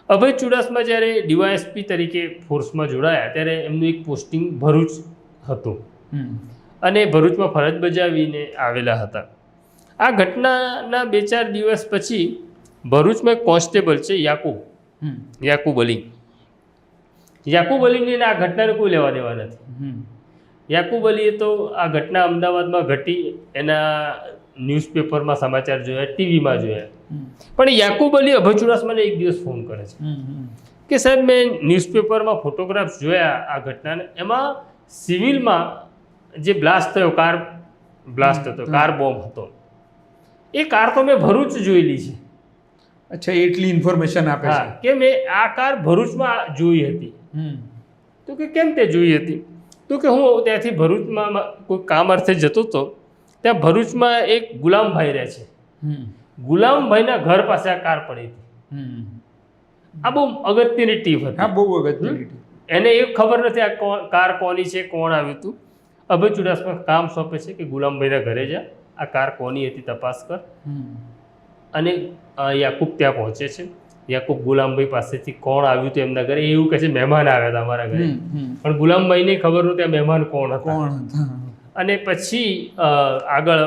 અભય ચુડાસમા જ્યારે ડીવાયએસપી તરીકે ફોર્સમાં જોડાયા ત્યારે એમનું એક પોસ્ટિંગ ભરૂચ હતું અને ભરૂચમાં ફરજ બજાવીને આવેલા હતા. આ ઘટનાના 2-4 દિવસ પછી ભરૂચમાં એક કોન્સ્ટેબલ છે યાકુબ અલીને આ ઘટનાને કોઈ લેવા દેવા નથી. યાકુબ અલીએ તો આ ઘટના અમદાવાદમાં ઘટી એના ન્યૂઝપેપરમાં સમાચાર જોયા, ટીવીમાં જોયા, પણ યાકુબ અલી અભય ચુડાસમાને એક દિવસ ફોન કરે છે કે સાહેબ મેં ન્યૂઝપેપરમાં ફોટોગ્રાફ્સ જોયા આ ઘટનાને, એમાં સિવિલમાં જે બ્લાસ્ટ થયો, કાર બ્લાસ્ટ હતો, કાર બોમ્બ હતો, એ કાર તો મેં ભરૂચ જોયેલી છે. અચ્છા, એટલી ઇન્ફોર્મેશન આપે છે કે મેં આ કાર ભરૂચમાં જોઈ હતી. તો કે કેમ તે જોઈ હતી? તો કે હું ત્યાંથી ભરૂચમાં કોઈ કામ અર્થે જતો હતો, ત્યાં ભરૂચમાં એક ગુલામભાઈ રહે છે, ગુલામભાઈના ઘર પાસે આ કાર પડી હતી. આ બહુ અગત્યની ટીપ હતી. હા, બહુ અગત્યની ટીપ. એને એ ખબર નથી આ કાર કોની છે, કોણ આવ્યું હતું. અભય ચુડાસમા કામ સોંપે છે કે ગુલામભાઈના ઘરે જા, આ કાર કોની હતી તપાસ કર. અને યાકુબ ત્યાં પહોંચે છે. યાકુબ ગુલામભાઈ પાસેથી કોણ આવ્યું હતું એમના ઘરે, એવું કહે છે મહેમાન આવ્યા હતા અમારા ઘરે, પણ ગુલામભાઈને ખબર નહોતી આ મહેમાન કોણ હતા. અને પછી આગળ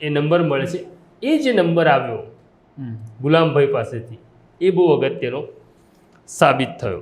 એ નંબર મળે છે. એ જે નંબર આવ્યો ગુલામભાઈ પાસેથી, એ બહુ અગત્યનો સાબિત થયો.